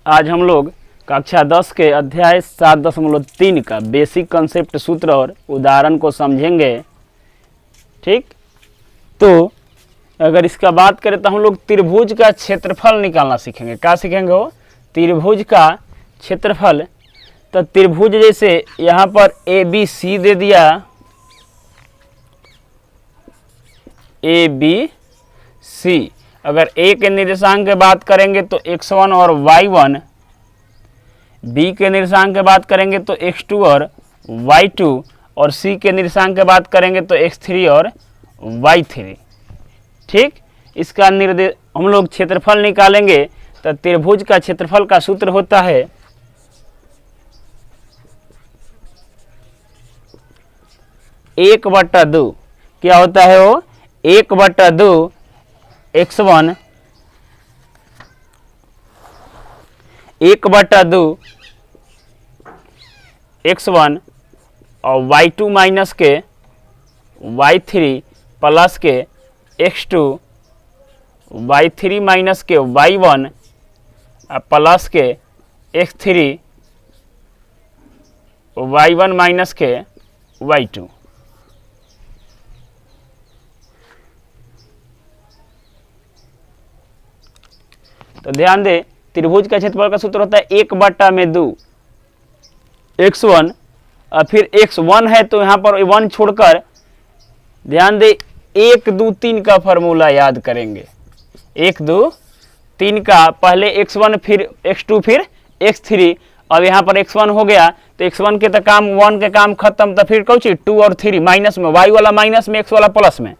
आज हम लोग कक्षा 10 के अध्याय 7.3 का बेसिक कंसेप्ट सूत्र और उदाहरण को समझेंगे। ठीक, तो अगर इसका बात करें तो हम लोग त्रिभुज का क्षेत्रफल निकालना सीखेंगे। क्या सीखेंगे? हो त्रिभुज का क्षेत्रफल। तो त्रिभुज जैसे यहाँ पर ए बी सी दे दिया, ए बी सी। अगर ए के निर्देशांक की बात करेंगे तो x1 और y1, बी के निर्देशांक की बात करेंगे तो x2 और y2, और सी के निर्देशांक की बात करेंगे तो x3 और y3। ठीक, इसका निर्देश हम लोग क्षेत्रफल निकालेंगे। तो त्रिभुज का क्षेत्रफल का सूत्र होता है 1/2। क्या होता है वो? 1/2 x1, 1/2 x1 और y2 माइनस के y3 प्लस के x2, y3 माइनस के y1 प्लस के x3, y1 माइनस के y2। तो ध्यान दे, त्रिभुज का क्षेत्रफल का सूत्र होता है 1/2 x1 और फिर x1 है तो यहाँ पर 1 छोड़कर ध्यान दे 1 2 3 का फॉर्मूला याद करेंगे। 1 2 3 का, पहले x1 फिर x2 फिर x3। अब यहाँ पर x1 हो गया तो x1 के तो काम 1 के काम खत्म, तो फिर कौन 2 और 3 माइनस में, y वाला माइनस में x वाला प्लस में।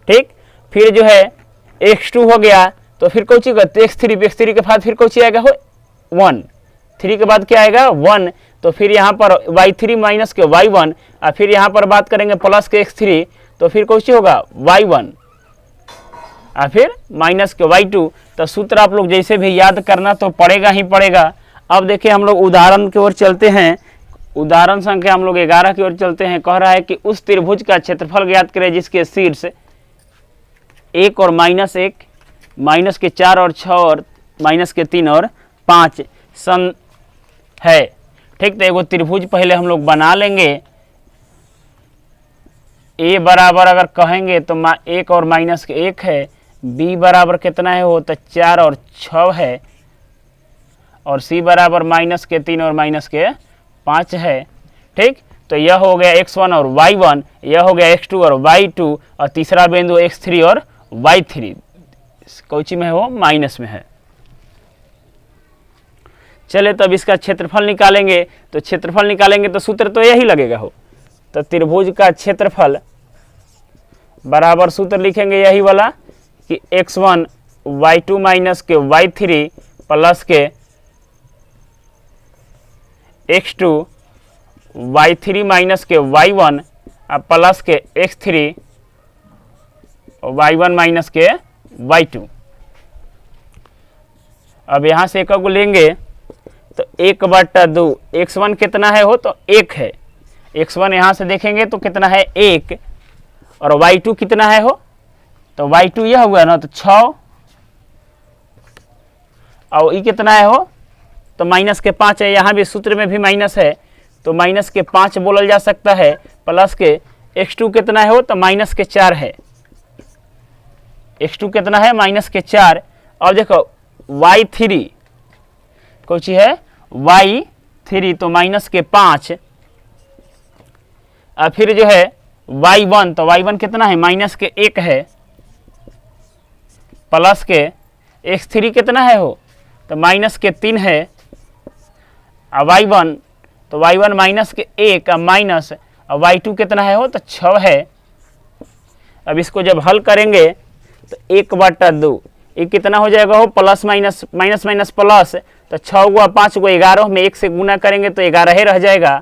ठीक, फिर जो है x2 हो गया तो फिर कौन करते x3 के बाद फिर कौन आएगा हो 1, 3 के बाद क्या आएगा 1। तो फिर यहाँ पर y3 माइनस के y1 और फिर यहाँ पर बात करेंगे प्लस के x3 तो फिर कौन होगा y1 और फिर माइनस के y2। तो सूत्र आप लोग जैसे भी याद करना तो पड़ेगा ही पड़ेगा। अब देखिए हम लोग उदाहरण की ओर चलते हैं। उदाहरण संख्या हम लोग 11 की ओर चलते हैं। कह रहा है कि उस त्रिभुज का क्षेत्रफल ज्ञात करें जिसके शीर्ष 1 और -1, माइनस के 4 और 6 और माइनस के 3 और 5 सन है। ठीक, तो एगो त्रिभुज पहले हम लोग बना लेंगे। ए बराबर अगर कहेंगे तो 1 और माइनस के 1 है, बी बराबर कितना है वो तो 4 और 6 है, और सी बराबर माइनस के 3 और माइनस के 5 है। ठीक, तो यह हो गया x1 और y1, यह हो गया x2 और y2, और तीसरा बिंदु x3 और y3 कौची में हो माइनस में है। चले तो अब इसका क्षेत्रफल निकालेंगे। तो क्षेत्रफल निकालेंगे तो सूत्र तो यही लगेगा हो। तो त्रिभुज का क्षेत्रफल बराबर सूत्र लिखेंगे यही वाला कि x1 y2 माइनस के y3 प्लस के x2 y3 माइनस के y1 प्लस के x3 y1 माइनस के y2। अब यहाँ से एक को लेंगे तो 1/2 x1 कितना है हो तो 1 है। x1 यहाँ से देखेंगे तो कितना है 1, और y2 कितना है हो तो y2 यह हुआ ना तो 6, और ये कितना है हो तो माइनस के 5 है। यहाँ भी सूत्र में भी माइनस है तो माइनस के 5 बोला जा सकता है, प्लस के x2 कितना है हो तो माइनस के 4 है। x2 कितना है माइनस के 4। और देखो y3 कुछ है y3 तो माइनस के 5, और फिर जो है y1 तो y1 कितना है माइनस के 1 है, प्लस के x3 कितना है हो तो माइनस के 3 है, और y1 तो y1 माइनस के 1 माइनस, और y2 कितना है हो तो 6 है। अब इसको जब हल करेंगे तो 1/2 ये कितना हो जाएगा हो plus minus minus minus plus, तो 6 गुआ 5 गुआ 11 में 1 से गुना करेंगे तो 11 ही रह जाएगा,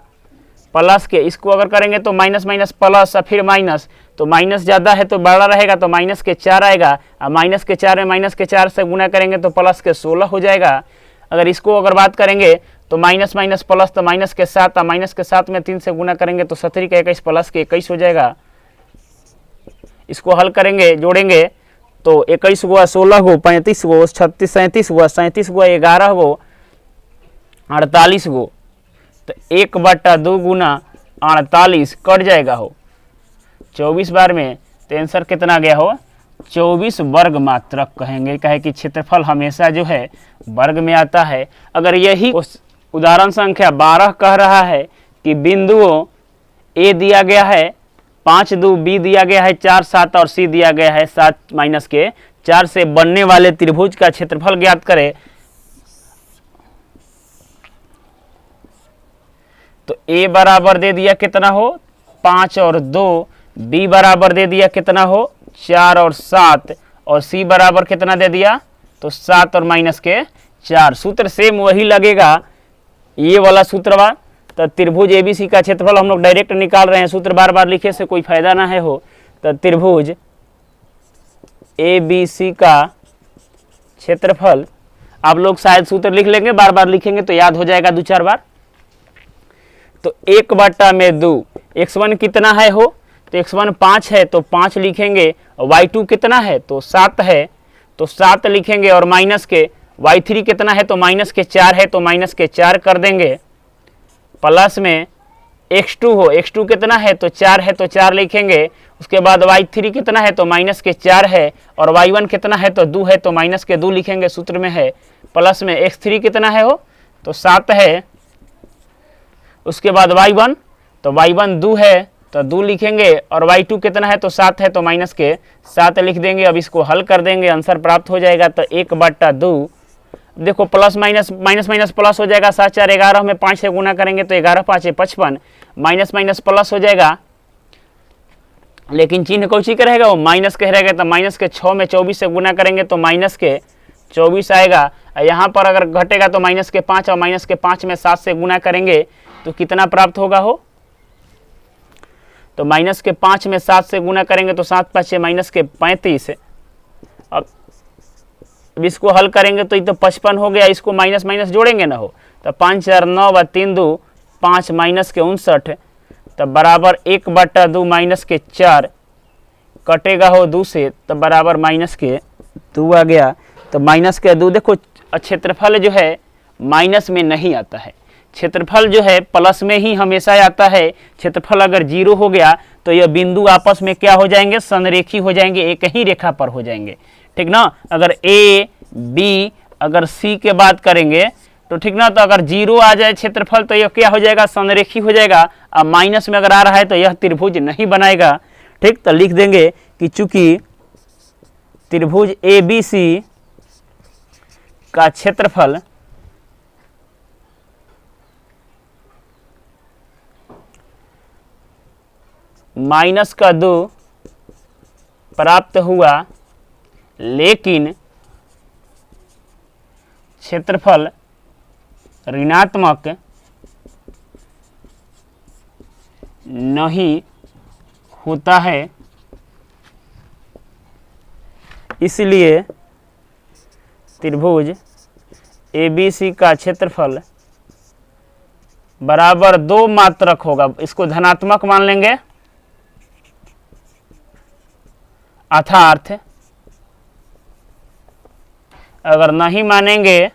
प्लस के इसको अगर करेंगे तो माइनस माइनस प्लस और फिर माइनस, तो माइनस ज़्यादा है तो बड़ा रहेगा तो माइनस के 4 आएगा, और माइनस के 4 में माइनस के 4 से गुना करेंगे तो प्लस के 16 हो जाएगा। अगर इसको अगर बात करेंगे तो माइनस माइनस प्लस तो माइनस के 7, और माइनस के 7 में 3 से गुना करेंगे तो 17 का 21 प्लस के 21 हो जाएगा। इसको हल करेंगे जोड़ेंगे तो 21 गुआ 16 गो 35 गो 36 37 गो 37 गो 11 गो 48 गो, तो 1/2 गुना 48 कट जाएगा हो 24 बार में, तो आंसर कितना गया हो 24 वर्ग मात्रक कहेंगे। कहे कि क्षेत्रफल हमेशा जो है वर्ग में आता है। अगर यही उदाहरण संख्या 12 कह रहा है कि बिंदुओं ए दिया गया है 5, 2, बी दिया गया है 4, 7 और सी दिया गया है 7 के 4 से बनने वाले त्रिभुज का क्षेत्रफल ज्ञात करें, तो ए बराबर दे दिया कितना हो 5 और 2, बी बराबर दे दिया कितना हो 4 और 7, और सी बराबर कितना दे दिया तो 7 और -4। सूत्र सेम वही लगेगा, ये वाला सूत्र बा। तो त्रिभुज एबीसी का क्षेत्रफल हम लोग डायरेक्ट निकाल रहे हैं, सूत्र बार बार लिखे से कोई फायदा ना है हो। तो त्रिभुज एबीसी का क्षेत्रफल, आप लोग शायद सूत्र लिख लेंगे, बार बार लिखेंगे तो याद हो जाएगा 2-4 बार। तो 1/2 x1 कितना है हो, तो x1 5 है तो 5 लिखेंगे, y2 कितना है तो 7 है तो 7 लिखेंगे, और माइनस के y3 कितना है तो -4 है तो -4 कर देंगे, प्लस में x2 हो, x2 कितना है तो 4 है तो 4 लिखेंगे, उसके बाद y3 कितना है तो -4 है, और y1 कितना है तो 2 है तो -2 लिखेंगे, सूत्र में है, प्लस में x3 कितना है हो तो 7 है, उसके बाद y1 तो y1 2 है तो 2 लिखेंगे, और y2 कितना है तो 7 है तो -7 लिख देंगे। अब इसको हल कर देंगे, आंसर प्राप्त हो जाएगा। तो 1/2 देखो प्लस माइनस प्लस हो जाएगा, 7 4 11 में 5 से गुना करेंगे तो 11 5 55, माइनस प्लस हो जाएगा, लेकिन चिन्ह कौची का रहेगा वो माइनस का रहेगा। तो माइनस के 6 में 24 से गुना करेंगे तो -24 आएगा। यहाँ पर अगर घटेगा तो -5, और -5 में 7 से गुना करेंगे तो कितना प्राप्त होगा हो, तो -5 में 7 से गुना करेंगे तो 7 5 -35। अब इसको हल करेंगे तो ये तो 55 हो गया, इसको माइनस जोड़ेंगे ना हो, तो 5 4 9 व 3 2 5 -59, तब बराबर 1/2 -4 कटेगा हो 2 से, तब बराबर -2 आ गया। तो -2 देखो क्षेत्रफल जो है माइनस में नहीं आता है, क्षेत्रफल जो है प्लस में ही हमेशा आता है। क्षेत्रफल अगर 0 हो गया तो यह बिंदु आपस में क्या हो जाएंगे, संरेखी हो जाएंगे, एक ही रेखा पर हो जाएंगे, ठीक ना। अगर ए बी अगर सी के बात करेंगे तो ठीक ना, तो अगर 0 आ जाए क्षेत्रफल तो यह क्या हो जाएगा, संरेखी हो जाएगा। अब माइनस में अगर आ रहा है तो यह त्रिभुज नहीं बनाएगा, ठीक। तो लिख देंगे कि चूंकि त्रिभुज एबीसी का क्षेत्रफल -2 प्राप्त हुआ, लेकिन क्षेत्रफल ऋणात्मक नहीं होता है, इसलिए त्रिभुज एबीसी का क्षेत्रफल बराबर 2 मात्रक होगा। इसको धनात्मक मान लेंगे, अर्थात अगर नहीं मानेंगे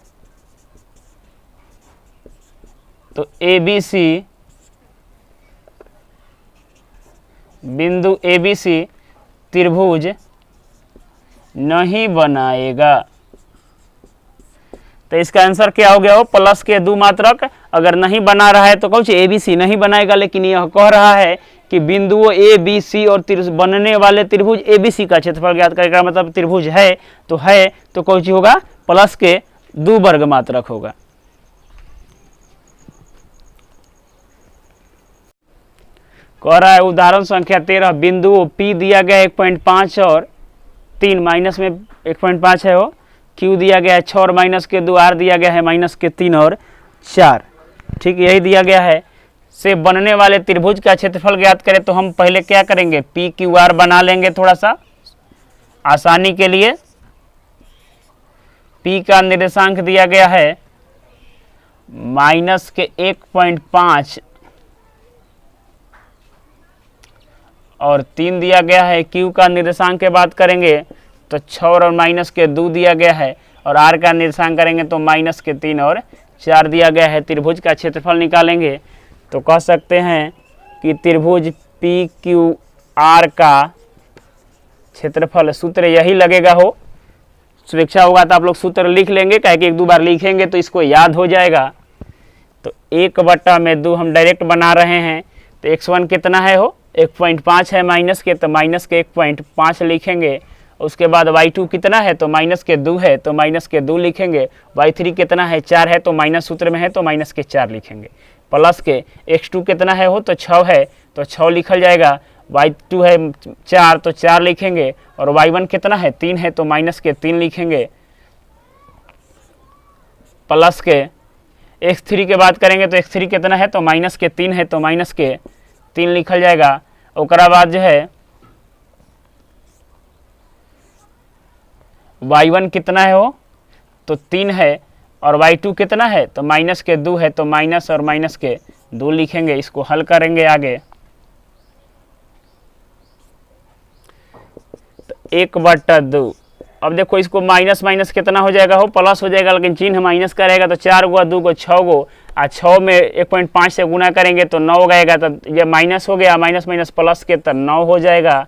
तो एबीसी बिंदु एबीसी त्रिभुज नहीं बनाएगा। तो इसका आंसर क्या हो गया हो, प्लस के 2 मात्रक। अगर नहीं बना रहा है तो कौन सी एबीसी नहीं बनाएगा, लेकिन यह कह रहा है कि बिंदुओं ए बी सी और बनने वाले त्रिभुज एबीसी का क्षेत्रफल ज्ञात करेगा, मतलब त्रिभुज है तो कौन सी होगा, प्लस के 2 वर्ग मात्रक होगा। कह रहा है उदाहरण संख्या 13, बिंदुओं P दिया गया 1.5 और 3, माइनस में 1.5 है वो, Q दिया गया है 6 और -2, R दिया गया है -3 और 4, ठीक, यही दिया गया है। से बनने वाले त्रिभुज का क्षेत्रफल ज्ञात करें, तो हम पहले क्या करेंगे, PQR बना लेंगे थोड़ा सा आसानी के लिए। P का निर्देशांक दिया गया है -1.5 और 3 दिया गया है। Q का निर्देशांक के बात करेंगे तो 6 और -2 दिया गया है, और R का निर्देशांक करेंगे तो -3 और 4 दिया गया है। त्रिभुज का क्षेत्रफल निकालेंगे तो कह सकते हैं कि त्रिभुज पी क्यू आर का क्षेत्रफल, सूत्र यही लगेगा हो। सुरक्षा होगा तो आप लोग सूत्र लिख लेंगे, कह के 1-2 बार लिखेंगे तो इसको याद हो जाएगा। तो 1/2 हम डायरेक्ट बना रहे हैं। तो x1 कितना है हो, 1.5 है माइनस के, तो माइनस के 1.5 लिखेंगे। उसके बाद y2 कितना है, तो माइनस के 2 है, तो माइनस के 2 लिखेंगे। y3 कितना है, 4 है, तो माइनस सूत्र में है तो माइनस के 4 लिखेंगे। प्लस के x2 कितना है हो, तो 6 है, तो 6 लिखल जाएगा। y2 है 4, तो 4 लिखेंगे। और y1 कितना है, 3 है, तो माइनस के 3 लिखेंगे। प्लस के x3 के बात करेंगे तो x3 कितना है, तो माइनस के 3 है, तो माइनस के 3 लिखल जाएगा। उसके बाद जो है y1 कितना है हो, तो 3 है, और y2 कितना है, तो माइनस के 2 है, तो माइनस और माइनस के 2 लिखेंगे। इसको हल करेंगे आगे। तो 1/2, अब देखो इसको माइनस माइनस कितना हो जाएगा हो, प्लस हो जाएगा, लेकिन चिन्ह माइनस का रहेगा। तो 4 गुआ 2 को 6 गो, 6 में 1.5 से गुना करेंगे तो 9 गएगा। तो ये माइनस हो गया, माइनस माइनस प्लस के तो 9 हो जाएगा।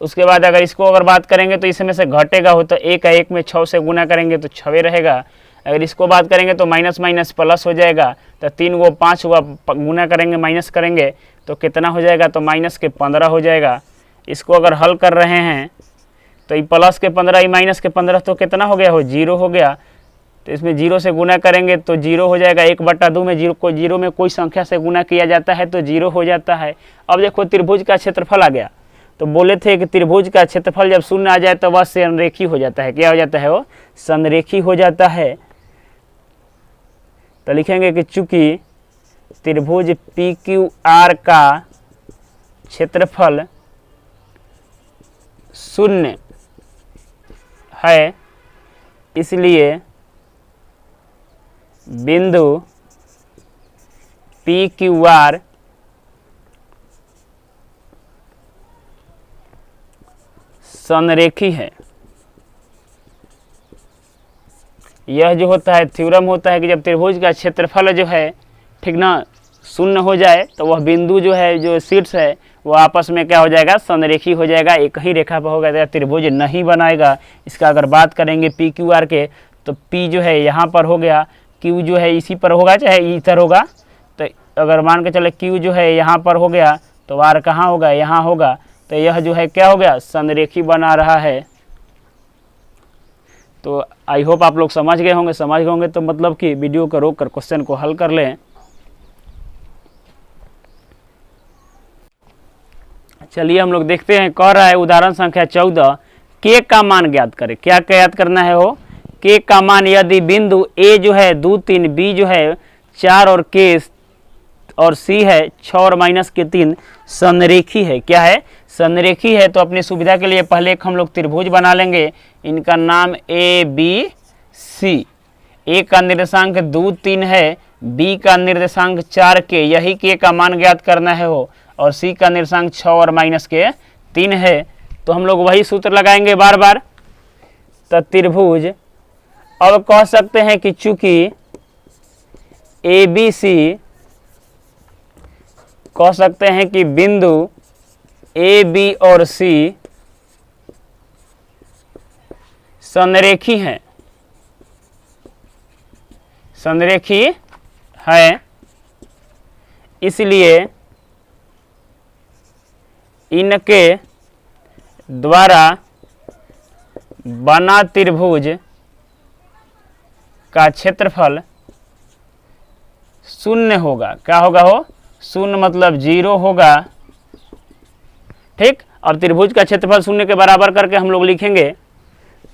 उसके बाद अगर इसको अगर बात करेंगे तो इसमें से घटेगा हो, तो 1 में 6 से गुना करेंगे तो 6 रहेगा। अगर इसको बात करेंगे तो माइनस माइनस प्लस हो जाएगा। तो 3 गो 5 हुआ, गुना करेंगे माइनस करेंगे तो कितना हो जाएगा, तो माइनस के 15 हो जाएगा। इसको अगर हल कर रहे हैं तो ये प्लस के 15, ये माइनस के 15, तो कितना हो गया हो, 0 हो गया। तो इसमें 0 से गुना करेंगे तो 0 हो जाएगा। 1/2 में 0 में कोई संख्या से गुना किया जाता है तो 0 हो जाता है। अब देखो त्रिभुज का क्षेत्रफल आ गया। तो बोले थे कि त्रिभुज का क्षेत्रफल जब शून्य आ जाए तो वह संरेखी हो जाता है। क्या हो जाता है, वो संरेखी हो जाता है। तो लिखेंगे कि चूंकि त्रिभुज पी क्यू आर का क्षेत्रफल शून्य है, इसलिए बिंदु पी क्यू आर संरेखी है। यह जो होता है थ्योरम होता है कि जब त्रिभुज का क्षेत्रफल जो है, ठीक ना, शून्य हो जाए तो वह बिंदु जो है, जो शीर्ष है, वो आपस में क्या हो जाएगा, संरेखी हो जाएगा, एक ही रेखा पर होगा, तो त्रिभुज नहीं बनाएगा। इसका अगर बात करेंगे पी क्यू आर के, तो पी जो है यहाँ पर हो गया, क्यू जो है इसी पर होगा, चाहे इधर होगा। तो अगर मान के चले क्यू जो है यहाँ पर हो गया तो आर कहाँ होगा, यहाँ होगा। तो यह जो है क्या हो गया, संरेखी बना रहा है। तो आई होप आप लोग समझ गए होंगे। समझ गए होंगे तो मतलब कि वीडियो को रोक कर क्वेश्चन को हल कर लें। चलिए हम लोग देखते हैं। कह रहा है उदाहरण संख्या 14, के का मान ज्ञात करें। क्या ज्ञात करना है हो, के का मान यदि बिंदु ए जो है 2 3, बी जो है 4 और के और सी है 6 और माइनस के 3 संरेखी है। क्या है, संरेखी है। तो अपनी सुविधा के लिए पहले एक हम लोग त्रिभुज बना लेंगे। इनका नाम ए बी सी। ए का निर्देशांक 2 3 है, बी का निर्देशांक 4 के, यही के का मान ज्ञात करना है हो, और सी का निर्देशांक 6 और माइनस के 3 है। तो हम लोग वही सूत्र लगाएंगे बार बार। तो त्रिभुज, अब कह सकते हैं कि चूंकि ए बी सी, कह सकते हैं कि बिंदु ए बी और सी संरेखी है, संरेखी है, इसलिए इनके द्वारा बना त्रिभुज का क्षेत्रफल शून्य होगा। क्या होगा हो, शून्य मतलब 0 होगा। ठीक। और त्रिभुज का क्षेत्रफल शून्य के बराबर करके हम लोग लिखेंगे।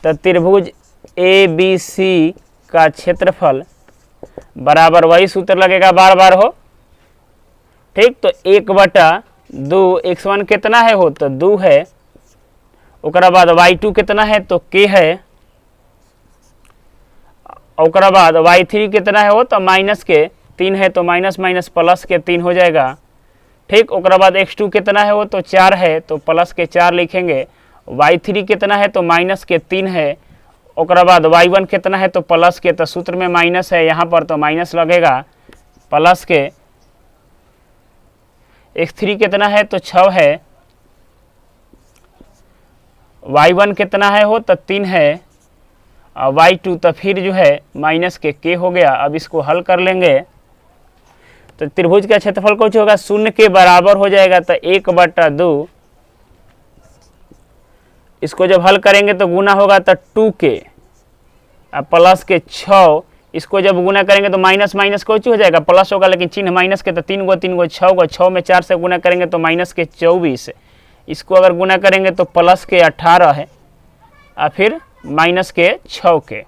तो त्रिभुज ए बी सी का क्षेत्रफल बराबर वही सूत्र लगेगा बार बार हो। ठीक। तो 1/2, x1 कितना है हो, तो 2 है। उसके बाद y2 कितना है, तो k है। उसके बाद y3 कितना है हो, तो माइनस के 3 है, तो माइनस माइनस प्लस के 3 हो जाएगा। ठीक। उसके बाद x2 कितना है वो, तो 4 है, तो प्लस के 4 लिखेंगे। y3 कितना है, तो माइनस के 3 है, ओकरा बाद y1 कितना है तो प्लस के, तो सूत्र में माइनस है यहाँ पर तो माइनस लगेगा, प्लस के x3 कितना है तो 6 है, y1 कितना है हो तो 3 है, और y2 तो फिर जो है माइनस के k हो गया। अब इसको हल कर लेंगे तो त्रिभुज का क्षेत्रफल कुछ होगा 0 के बराबर हो जाएगा, तो 1/2, इसको जब हल करेंगे तो गुना होगा तो 2k, अब प्लस के 6, इसको जब गुना करेंगे तो माइनस माइनस कुछ हो जाएगा, प्लस होगा लेकिन चिन्ह माइनस के, तो 3 गो 3 गो 6 गो, 6 में 4 से गुना करेंगे तो माइनस के 24, इसको अगर गुना करेंगे तो प्लस के 18 है, और फिर माइनस के 6 के।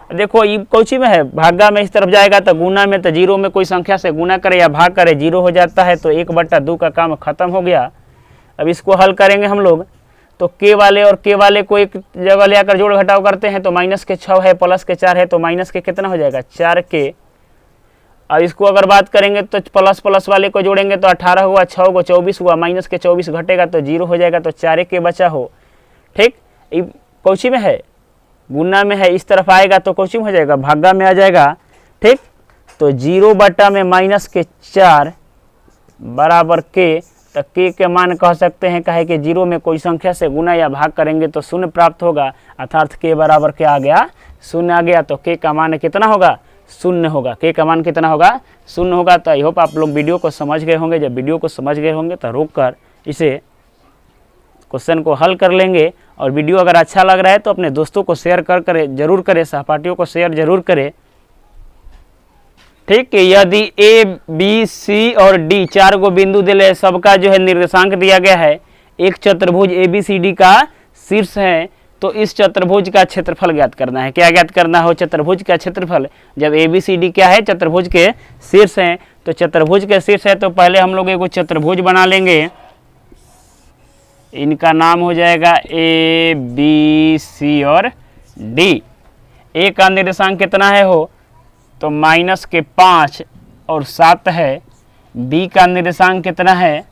देखो ये कौची में है, भागा में इस तरफ जाएगा तो गुना में, तो जीरो में कोई संख्या से गुना करे या भाग करे जीरो हो जाता है, तो 1/2 का काम खत्म हो गया। अब इसको हल करेंगे हम लोग तो k वाले और k वाले को एक जगह ले आकर जोड़ घटाव करते हैं, तो माइनस के 6 है, प्लस के 4 है, तो माइनस के कितना हो जाएगा 4k। और इसको अगर बात करेंगे तो प्लस प्लस वाले को जोड़ेंगे तो 18 हुआ, 6 को 24 हुआ, माइनस के 24 घटेगा तो 0 हो जाएगा, तो 4k बचा हो। ठीक, ये कौची में है, गुना में है, इस तरफ आएगा तो कौची में हो जाएगा, भागा में आ जाएगा। ठीक, तो 0 में माइनस के 4 बराबर k, तो k के मान कह सकते हैं कहे कि 0 में कोई संख्या से गुना या भाग करेंगे तो 0 प्राप्त होगा, अर्थात k बराबर क्या आ गया 0 आ गया। तो k का मान कितना होगा 0 होगा, k का मान कितना होगा 0 होगा। तो आई होप आप लोग वीडियो को समझ गए होंगे। जब वीडियो को समझ गए होंगे तो रोक कर इसे क्वेश्चन को हल कर लेंगे। और वीडियो अगर अच्छा लग रहा है तो अपने दोस्तों को शेयर जरूर करें, सहपाठियों को शेयर जरूर करें। ठीक है, यदि ए बी सी और डी 4 गो बिंदु दिले, सबका जो है निर्देशांक दिया गया है, एक चतुर्भुज ए बी सी डी का शीर्ष है, तो इस चतुर्भुज का क्षेत्रफल ज्ञात करना है। क्या ज्ञात करना हो, चतुर्भुज का क्षेत्रफल। जब ए बी सी डी क्या है, चतुर्भुज के शीर्ष हैं, तो चतुर्भुज के शीर्ष है तो पहले हम लोग एक चतुर्भुज बना लेंगे, इनका नाम हो जाएगा ए बी सी और डी। ए का निर्देशांक कितना है हो तो माइनस के 5 और 7 है। बी का निर्देशांक कितना है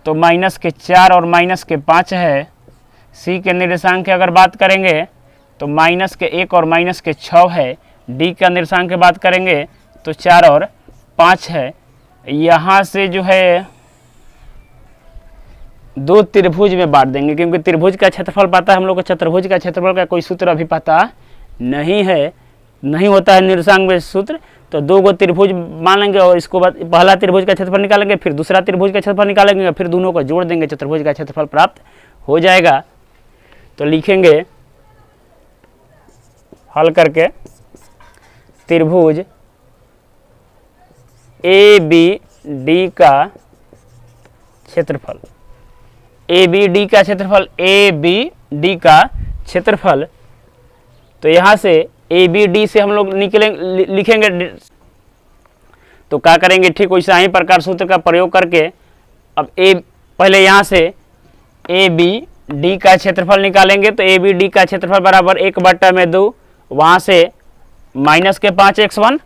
तो माइनस के 4 और माइनस के 5 है। सी के निर्देशांक की अगर बात करेंगे तो माइनस के 1 और माइनस के 6 है। डी का निर्देशांक की बात करेंगे तो 4 और 5 है। यहाँ से जो है दो त्रिभुज में बांट देंगे, क्योंकि त्रिभुज का क्षेत्रफल पता है हम लोग को, चतुर्भुज का क्षेत्रफल का कोई सूत्र अभी पता नहीं है, नहीं होता है निर्देशांक में सूत्र। तो दो गो त्रिभुज मान लेंगे और इसको बाद पहला त्रिभुज का क्षेत्रफल निकालेंगे, फिर दूसरा त्रिभुज का क्षेत्रफल निकालेंगे, फिर दोनों को जोड़ देंगे, चतुर्भुज का क्षेत्रफल प्राप्त हो जाएगा। तो लिखेंगे हल करके त्रिभुज ए बी डी का क्षेत्रफल, ए बी डी का क्षेत्रफल, ए बी डी का क्षेत्रफल। तो यहाँ से ए बी डी से हम लोग लिखेंगे, तो क्या करेंगे, ठीक वैसा ही प्रकार सूत्र का प्रयोग करके अब पहले यहाँ से ए बी डी का क्षेत्रफल निकालेंगे। तो ए बी डी का क्षेत्रफल बराबर 1/2, वहाँ से माइनस के 5 x1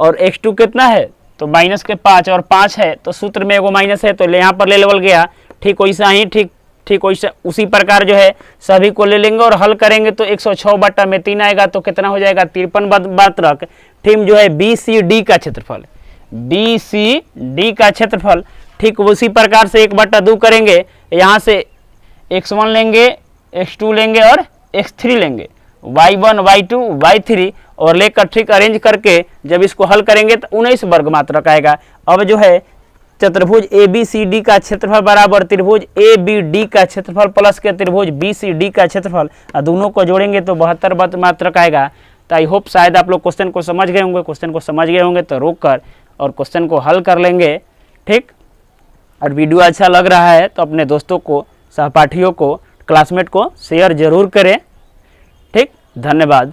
और x2 कितना है तो माइनस के 5 और 5 है, तो सूत्र में एगो माइनस है तो यहाँ पर ले लेवल गया। ठीक वैसा ही ठीक वैसा उसी प्रकार जो है सभी को ले लेंगे और हल करेंगे तो 106/3 आएगा, तो कितना हो जाएगा 53 ठीक जो है बी सी डी का क्षेत्रफल, बी सी डी का क्षेत्रफल। ठीक उसी प्रकार से 1/2 करेंगे, यहाँ से x1 लेंगे, x2 लेंगे और x3 लेंगे, y1 y2 y3 और लेकर ठीक अरेंज करके जब इसको हल करेंगे तो 19 वर्ग मात्रक आएगा। अब जो है चतुर्भुज ए बी सी डी का क्षेत्रफल बराबर त्रिभुज ए बी डी का क्षेत्रफल प्लस के त्रिभुज बी सी डी का क्षेत्रफल, दोनों को जोड़ेंगे तो 72 वर्ग मात्रक आएगा। तो आई होप शायद आप लोग क्वेश्चन को समझ गए होंगे। क्वेश्चन को समझ गए होंगे तो रोक कर और क्वेश्चन को हल कर लेंगे। ठीक, और वीडियो अच्छा लग रहा है तो अपने दोस्तों को, सहपाठियों को, क्लासमेट को शेयर जरूर करें। ठीक, धन्यवाद।